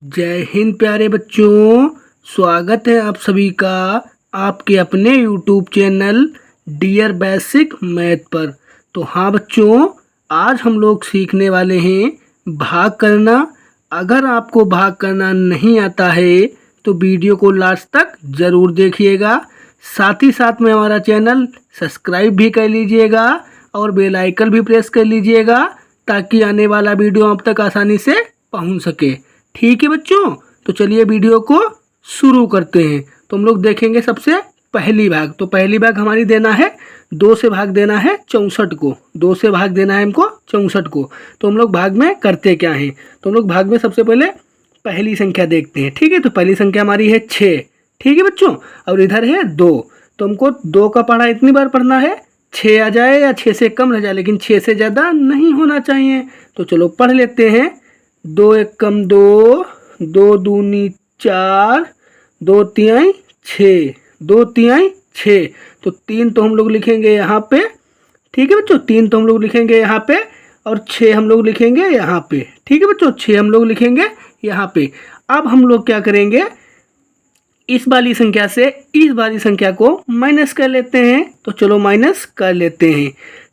जय हिंद प्यारे बच्चों। स्वागत है आप सभी का आपके अपने YouTube channel dear basic math पर। तो हाँ बच्चों, आज हम लोग सीखने वाले हैं भाग करना। अगर आपको भाग करना नहीं आता है तो वीडियो को लास्ट तक ज़रूर देखिएगा। साथ ही साथ में हमारा चैनल सब्सक्राइब भी कर लीजिएगा और बेल आइकन भी प्रेस कर लीजिएगा ताकि आने वाला वीडियो आप तक आसानी से पहुंच सके। ठीक है बच्चों, तो चलिए वीडियो को शुरू करते हैं। तो हम लोग देखेंगे सबसे पहली भाग। तो पहली भाग हमारी देना है 2 से भाग देना है 64 को। 2 से भाग देना है हमको 64 को। तो हम लोग भाग में करते क्या हैं, तो हम लोग भाग में सबसे पहले पहली संख्या देखते हैं। ठीक है, तो पहली संख्या हमारी है 6। ठीक है बच्चों, और इधर है 2। तो हमको 2 का पढ़ा इतनी बार पढ़ना है 6 आ जाए या 6 से कम रह जाए, लेकिन 6 से ज़्यादा नहीं होना चाहिए। तो चलो पढ़ लेते हैं। 2 एकम 2, 2 दूनी 4, 2 तिहाई 6, 2 तिहाई 6। तो 3 तो हम लोग लिखेंगे यहाँ पे। ठीक है बच्चों, 3 तो हम लोग लिखेंगे यहाँ पे और 6 हम लोग लिखेंगे यहाँ पे। ठीक है बच्चों, 6 हम लोग लिखेंगे यहाँ पे। अब हम लोग क्या करेंगे, इस वाली संख्या से इस वाली संख्या को माइनस कर लेते हैं। तो चलो माइनस कर लेते हैं।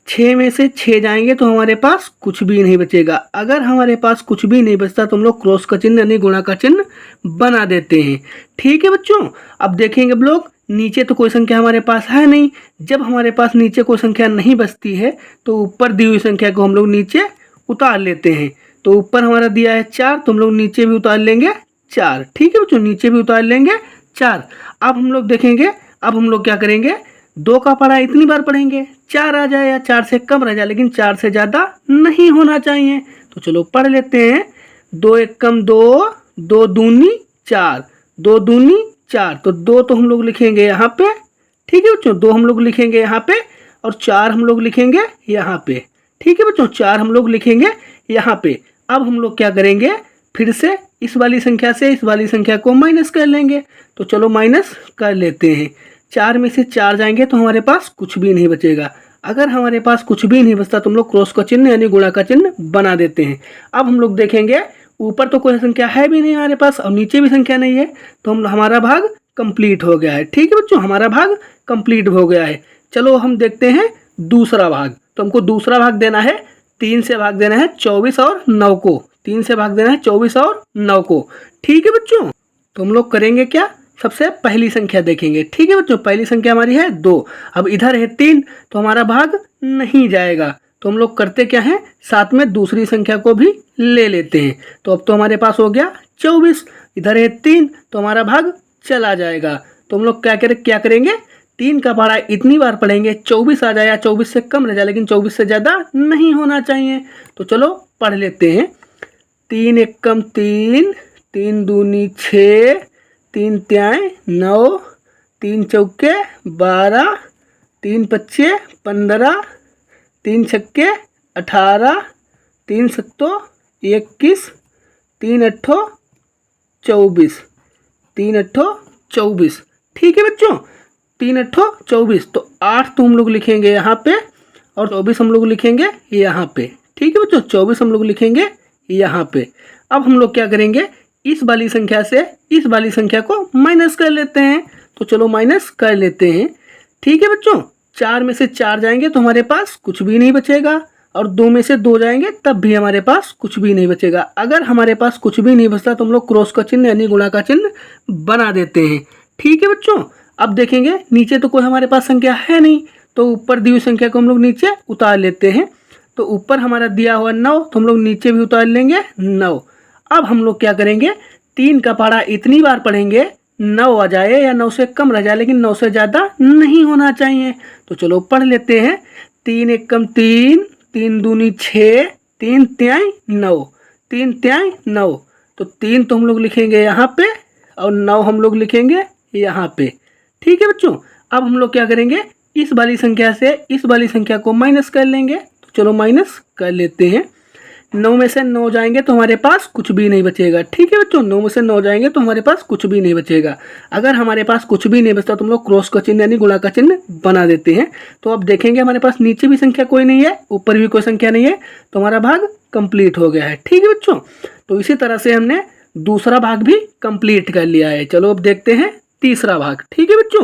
6 में से 6 जाएंगे तो हमारे पास कुछ भी नहीं बचेगा। अगर हमारे पास कुछ भी नहीं बचता तो हम लोग क्रॉस का चिन्ह यानी गुणा का चिन्ह बना देते हैं। ठीक है बच्चों, अब देखेंगे अब लोग नीचे तो कोई संख्या हमारे पास है नहीं। जब हमारे पास नीचे कोई संख्या नहीं बचती है तो ऊपर दी हुई संख्या को हम लोग नीचे उतार लेते हैं। तो ऊपर हमारा दिया है 4, तो हम लोग नीचे भी उतार लेंगे 4। ठीक है बच्चों, नीचे भी उतार लेंगे 4। अब हम लोग देखेंगे, अब हम लोग क्या करेंगे, 2 का पढ़ा इतनी बार पढ़ेंगे 4 आ जाए या 4 से कम रह जाए, लेकिन 4 से ज़्यादा नहीं होना चाहिए। तो चलो पढ़ लेते हैं। 2 एकम 2, 2 दूनी 4, 2 दूनी 4। तो 2 तो हम लोग लिखेंगे यहाँ पे। ठीक है बच्चों, 2 हम लोग लिखेंगे यहाँ पे और 4 हम लोग लिखेंगे यहाँ पे। ठीक है बच्चों, 4 हम लोग लिखेंगे यहाँ पे। अब हम लोग क्या करेंगे, फिर से इस वाली संख्या से इस वाली संख्या को माइनस कर लेंगे। तो चलो माइनस कर लेते हैं। 4 में से 4 जाएंगे तो हमारे पास कुछ भी नहीं बचेगा। अगर हमारे पास कुछ भी नहीं बचता तो हम लोग क्रॉस का चिन्ह यानी गुणा का चिन्ह बना देते हैं। अब हम लोग देखेंगे ऊपर तो कोई संख्या है भी नहीं हमारे पास और नीचे भी संख्या नहीं है, तो हमारा भाग कंप्लीट हो गया है। ठीक है बच्चों, हमारा भाग कंप्लीट हो गया है। चलो हम देखते हैं दूसरा भाग। तो हमको दूसरा भाग देना है 3 से भाग देना है 24 और 9 को। 3 से भाग देना है 24 और 9 को। ठीक है बच्चों, तो हम लोग करेंगे क्या, सबसे पहली संख्या देखेंगे। ठीक है बच्चों, पहली संख्या हमारी है 2। अब इधर है 3, तो हमारा भाग नहीं जाएगा। तो हम लोग करते क्या हैं, साथ में दूसरी संख्या को भी ले लेते हैं। तो अब तो हमारे पास हो गया 24। इधर है 3, तो हमारा भाग चला जाएगा। तो हम लोग क्या करेंगे, 3 का पढ़ा इतनी बार पढ़ेंगे 24 आ जाए या 24 से कम रह जाए, लेकिन 24 से ज़्यादा नहीं होना चाहिए। तो चलो पढ़ लेते हैं। 3 एकम 3, 3 दूनी 6, 3 तिहाई 9, 3 चौके 12, 3 पच्चे 15, 3 छक्के 18, 3 सत्तो 21, 3 अट्ठो 24, 3 अट्ठो 24। ठीक है बच्चों, 3 अट्ठो 24। तो 8 तो हम लोग लिखेंगे यहाँ पे और 24 हम लोग लिखेंगे यहाँ पे। ठीक है बच्चों, 24 हम लोग लिखेंगे यहाँ पे। अब हम लोग क्या करेंगे, इस वाली संख्या से इस वाली संख्या को माइनस कर लेते हैं। तो चलो माइनस कर लेते हैं। ठीक है बच्चों, 4 में से 4 जाएंगे तो हमारे पास कुछ भी नहीं बचेगा और 2 में से 2 जाएंगे तब भी हमारे पास कुछ भी नहीं बचेगा। अगर हमारे पास कुछ भी नहीं बचता तो हम लोग क्रॉस का चिन्ह यानी गुणा का चिन्ह बना देते हैं। ठीक है बच्चों, अब देखेंगे नीचे तो कोई हमारे पास संख्या है नहीं, तो ऊपर दी हुई संख्या को हम लोग नीचे उतार लेते हैं। तो ऊपर हमारा दिया हुआ 9, तो हम लोग नीचे भी उतार लेंगे 9। अब हम लोग क्या करेंगे, 3 का पढ़ा इतनी बार पढ़ेंगे 9 आ जाए या 9 से कम रह जाए, लेकिन 9 से ज़्यादा नहीं होना चाहिए। तो चलो पढ़ लेते हैं। 3 एकम 3, 3 दूनी 6, 3 तिहाई 9, 3 तिहाई 9। तो 3 तो हम लोग लिखेंगे यहाँ पे और 9 हम लोग लिखेंगे यहाँ पे। ठीक है बच्चों, अब हम लोग क्या करेंगे, इस वाली संख्या से इस वाली संख्या को माइनस कर लेंगे। तो चलो माइनस कर लेते हैं। 9 में से 9 जाएंगे तो हमारे पास कुछ भी नहीं बचेगा। ठीक है बच्चों, 9 में से 9 जाएंगे तो हमारे पास कुछ भी नहीं बचेगा। अगर हमारे पास कुछ भी नहीं बचता तो हम लोग क्रॉस का चिन्ह यानी गुणा का चिन्ह बना देते हैं। तो अब देखेंगे हमारे पास नीचे भी संख्या कोई नहीं है, ऊपर भी कोई संख्या नहीं है, तो हमारा भाग कंप्लीट हो गया है। ठीक है बच्चों, तो इसी तरह से हमने दूसरा भाग भी कंप्लीट कर लिया है। चलो अब देखते हैं तीसरा भाग। ठीक है बच्चों,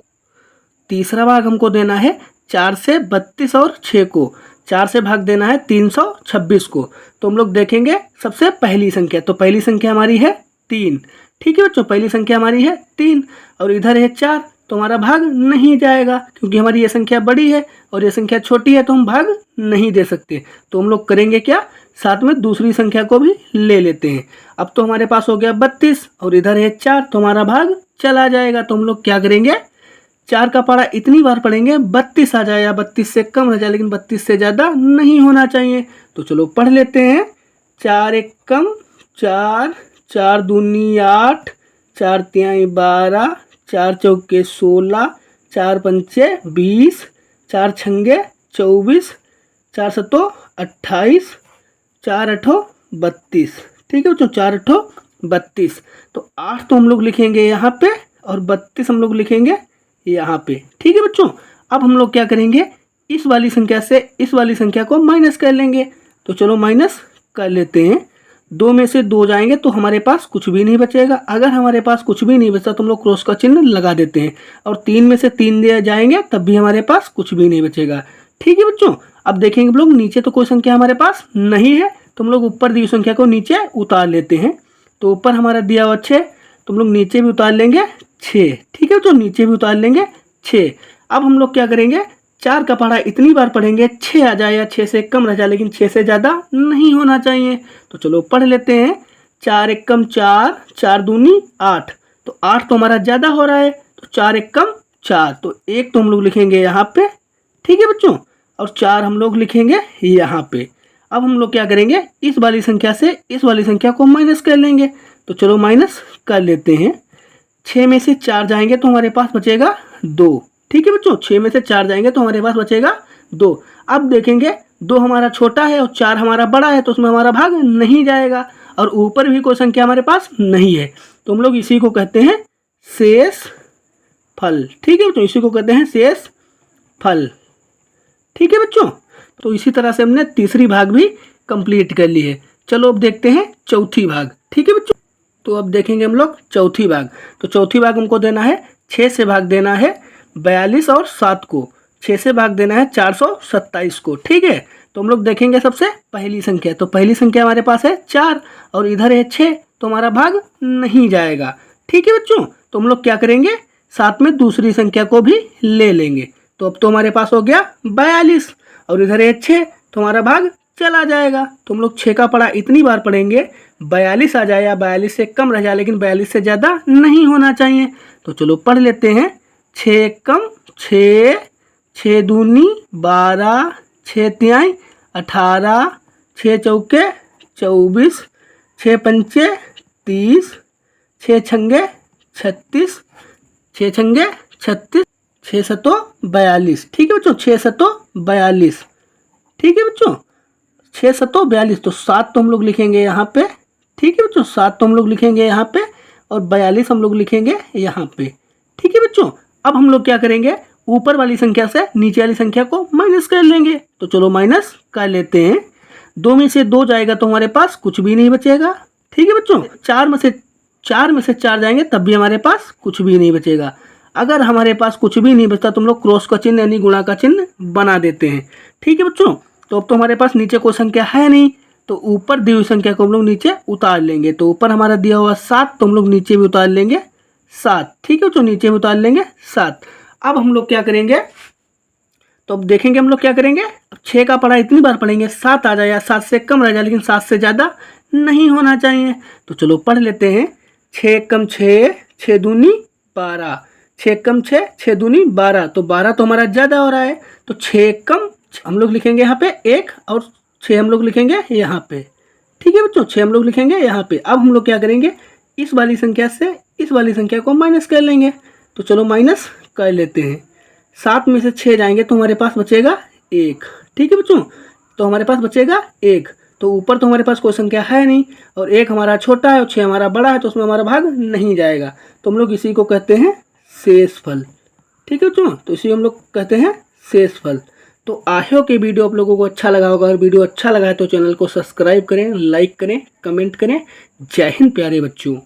तीसरा भाग हमको देना है 4 से 32 और 6 को। 4 से भाग देना है 326 को। तो हम लोग देखेंगे सबसे पहली संख्या। तो पहली संख्या हमारी है 3। ठीक है बच्चों, पहली संख्या हमारी है 3 और इधर है 4, तो हमारा भाग नहीं जाएगा क्योंकि हमारी ये संख्या बड़ी है और ये संख्या छोटी है, तो हम भाग नहीं दे सकते। तो हम लोग करेंगे क्या, साथ में दूसरी संख्या को भी ले लेते हैं। अब तो हमारे पास हो गया 32 और इधर है 4, तो हमारा भाग चला जाएगा। तो हम लोग क्या करेंगे, 4 का पढ़ा इतनी बार पढ़ेंगे 32 आ जाए या 32 से कम रह जाए, लेकिन 32 से ज़्यादा नहीं होना चाहिए। तो चलो पढ़ लेते हैं। 4 एक कम 4, 4 दूनी 8, 4 तिहाई 12, 4 चौके 16, 4 पंचे 20, 4 छंगे 24, 4 सतो 28, 4 अठो 32। ठीक है बच्चों, 4 अठो 32। तो 8 तो हम लोग लिखेंगे यहाँ पे और 32 हम लोग लिखेंगे यहाँ पे। ठीक है बच्चों, अब हम लोग क्या करेंगे, इस वाली संख्या से इस वाली संख्या को माइनस कर लेंगे। तो चलो माइनस कर लेते हैं। 2 में से 2 जाएंगे तो हमारे पास कुछ भी नहीं बचेगा। अगर हमारे पास कुछ भी नहीं बचता तो हम लोग क्रॉस का चिन्ह लगा देते हैं। और 3 में से 3 दिए जाएंगे तब भी हमारे पास कुछ भी नहीं बचेगा। ठीक है बच्चों, अब देखेंगे हम लोग नीचे तो कोई संख्या हमारे पास नहीं है, तो हम लोग ऊपर दी हुई संख्या को नीचे उतार लेते हैं। तो ऊपर हमारा दिया हुआ 6, तो हम लोग नीचे भी उतार लेंगे 6। ठीक है, तो नीचे भी उतार लेंगे 6। अब हम लोग क्या करेंगे, 4 का पढ़ा इतनी बार पढ़ेंगे 6 आ जाए या 6 से कम रह जाए, लेकिन 6 से ज़्यादा नहीं होना चाहिए। तो चलो पढ़ लेते हैं। 4 एक कम 4, 4 दूनी 8, तो 8 तो हमारा ज़्यादा हो रहा है, तो 4 एक कम 4, तो 1 तो हम लोग लिखेंगे यहाँ पे। ठीक है बच्चों, और 4 हम लोग लिखेंगे यहाँ पे। अब हम लोग क्या करेंगे, इस वाली संख्या से इस वाली संख्या को माइनस कर लेंगे। तो चलो माइनस कर लेते हैं। 6 में से 4 जाएंगे तो हमारे पास बचेगा 2। ठीक है बच्चों, 6 में से 4 जाएंगे तो हमारे पास बचेगा 2। अब देखेंगे 2 हमारा छोटा है और 4 हमारा बड़ा है, तो उसमें हमारा भाग नहीं जाएगा और ऊपर भी कोई संख्या हमारे पास नहीं है, तो हम लोग इसी को कहते हैं शेष फल। ठीक है बच्चों, इसी को कहते हैं शेष फल। ठीक है बच्चों, तो इसी तरह से हमने तीसरी भाग भी कंप्लीट कर ली है। चलो अब देखते हैं चौथी भाग। ठीक है बच्चों, तो अब देखेंगे हम लोग चौथी भाग। तो चौथी भाग हमको देना है 6 से भाग देना है 42 और 7 को। 6 से भाग देना है 427 को। ठीक है, तो हम लोग देखेंगे सबसे पहली संख्या। तो पहली संख्या हमारे पास है 4 और इधर है 6, तो हमारा भाग नहीं जाएगा। ठीक है बच्चों, तो हम लोग क्या करेंगे, साथ में दूसरी संख्या को भी ले लेंगे। तो अब तो हमारे पास हो गया 42 और इधर है 6, तो हमारा भाग चला जाएगा। तो हम लोग 6 का पढ़ा इतनी बार पढ़ेंगे 42 आ जाए या 42 से कम रह जाए, लेकिन 42 से ज़्यादा नहीं होना चाहिए। तो चलो पढ़ लेते हैं। 6 कम 6, 6 दूनी 12, 6 तिहाई 18, 6 चौके 24, 6 पंचे 30, 6 छंगे 36, 6 छंगे 36, 6 सतो 42। ठीक है बच्चों, 6 सतो 42। ठीक है बच्चों, 6 सतो 42, तो 7 तो हम लोग लिखेंगे यहाँ पे। ठीक है बच्चों, 7 तो हम लोग लिखेंगे यहाँ पे और 42 हम लोग लिखेंगे यहाँ पे। ठीक है बच्चों, अब हम लोग क्या करेंगे, ऊपर वाली संख्या से नीचे वाली संख्या को माइनस कर लेंगे। तो चलो माइनस कर लेते हैं। 2 में से 2 जाएगा तो हमारे पास कुछ भी नहीं बचेगा। ठीक है बच्चों, 4 में से 4 जाएंगे तब भी हमारे पास कुछ भी नहीं बचेगा। अगर हमारे पास कुछ भी नहीं बचता तो हम लोग क्रॉस का चिन्ह यानी गुणा का चिन्ह बना देते हैं। ठीक है बच्चों, तो अब तो हमारे पास नीचे कोई संख्या है नहीं, तो ऊपर दी हुई संख्या को हम लोग नीचे उतार लेंगे। तो ऊपर हमारा दिया हुआ 7, तो हम लोग नीचे भी उतार लेंगे 7। ठीक है बच्चों, नीचे भी उतार लेंगे 7। अब हम लोग क्या करेंगे, तो अब देखेंगे हम लोग क्या करेंगे। अब 6 का पढ़ा इतनी बार पढ़ेंगे 7 आ जाए या 7 से कम रह जाए, लेकिन 7 से ज़्यादा नहीं होना चाहिए। तो चलो पढ़ लेते हैं। 6 कम 6, 6 दूनी 12, 6 कम 6, 6 दूनी 12, तो 12 तो हमारा ज़्यादा हो रहा है, तो 6 कम हम लोग लिखेंगे यहाँ पे 1 और 6 हम लोग लिखेंगे यहाँ पे। ठीक है बच्चों, 6 हम लोग लिखेंगे यहाँ पे। अब हम लोग क्या करेंगे, इस वाली संख्या से इस वाली संख्या को माइनस कर लेंगे। तो चलो माइनस कर लेते हैं। 7 में से 6 जाएंगे तो हमारे पास बचेगा 1। ठीक है बच्चों, तो हमारे पास बचेगा 1। तो ऊपर तो हमारे पास कोई संख्या है नहीं और 1 हमारा छोटा है और 6 हमारा बड़ा है, तो उसमें हमारा भाग नहीं जाएगा। तो हम लोग इसी को कहते हैं शेष फल। ठीक है बच्चों, तो इसी हम लोग कहते हैं शेष फल। तो आई होप कि वीडियो आप लोगों को अच्छा लगा होगा। अगर वीडियो अच्छा लगा है तो चैनल को सब्सक्राइब करें, लाइक करें, कमेंट करें। जय हिंद प्यारे बच्चों।